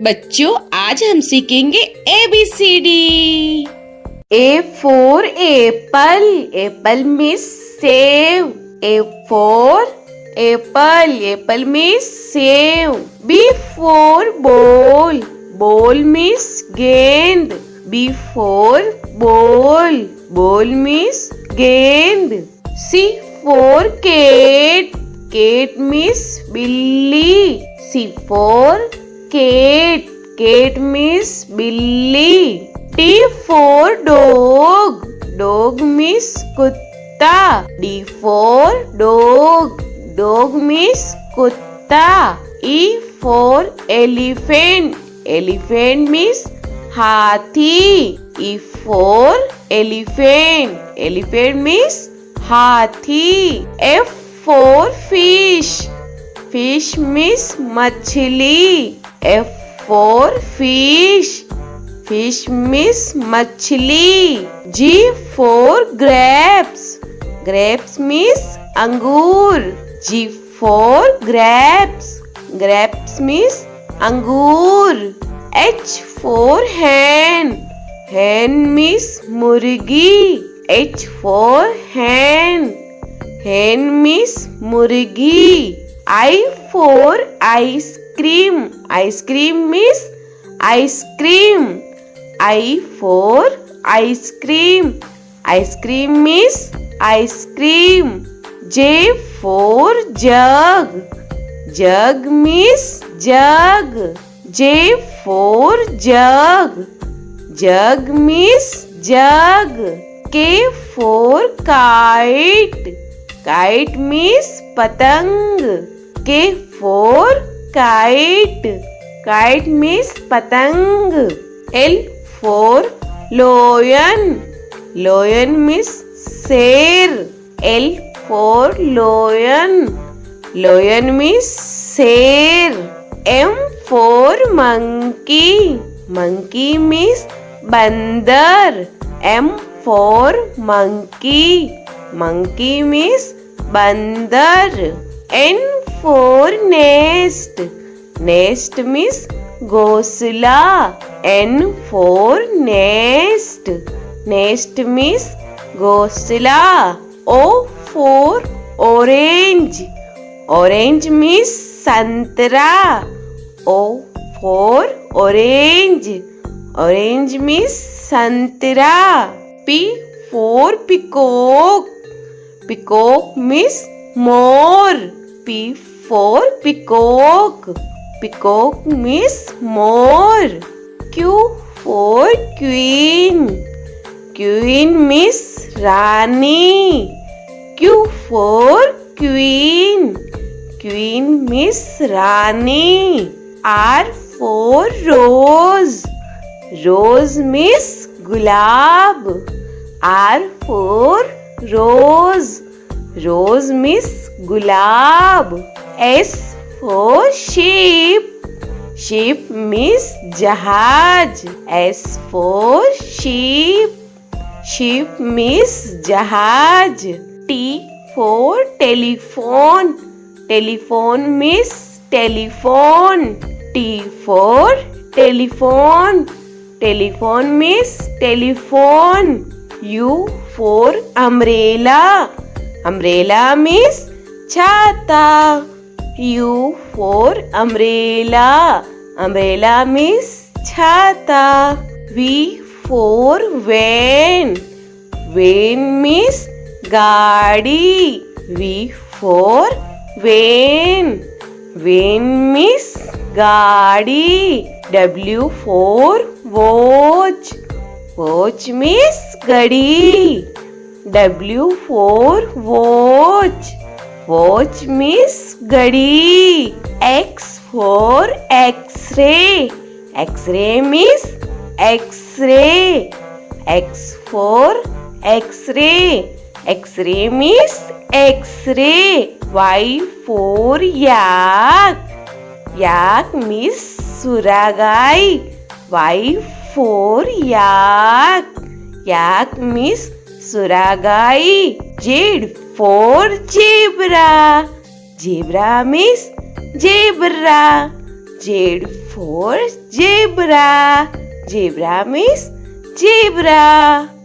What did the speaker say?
बच्चों आज हम सीखेंगे ABCD। A for apple, apple means save. A for apple, apple means save. B for ball, ball means gend. B for ball, ball means gend. C for cat, cat means billy. C for cat, cat means billy. D for dog, dog means kutta. D for dog, dog means kutta. E for elephant, elephant means hathi. E for elephant, elephant means hathi. F for fish, fish means machli. F for fish, fish means machli. G for grapes, grapes means angur. G for grapes, grapes means angur. H for hen, hen means murgi. H for hen, hen means murgi. I for ice cream, ice cream means ice cream. I for ice cream, ice cream means ice cream. J for jug, jug means jug. J for jug, jug means jug. K for kite, kite means patang. K for kite, kite means patang. L for lion, lion means sher. L for lion, lion means sher. M for monkey, monkey means bandar. M for monkey, monkey means bandar. N for nest, nest means ghosla. N for nest, nest means ghosla. O for orange, orange means santra. O for orange, orange means santra. P for peacock, peacock means more. P for peacock, peacock means more. Q for queen, queen means rani. Q for queen, queen means rani. R for rose, rose means gulab. R for rose, rose means gulab. S for sheep, sheep means jahaj. S for sheep, sheep means jahaj. T for telephone, telephone means telephone. T for telephone, telephone means telephone. U for umbrella, umbrella means chhata. U for umbrella, umbrella means chhata. V for van, van means gaadi. V for van, van means gaadi. W for watch, watch means gadi. W for watch, watch means gadi. X for x-ray, x-ray means x-ray. X for x-ray, x-ray means x-ray. Y for yak, yak means suragai. Y for yak, yak means suragai. Z for zebra, zebra means zebra. Z for zebra. Zebra means zebra.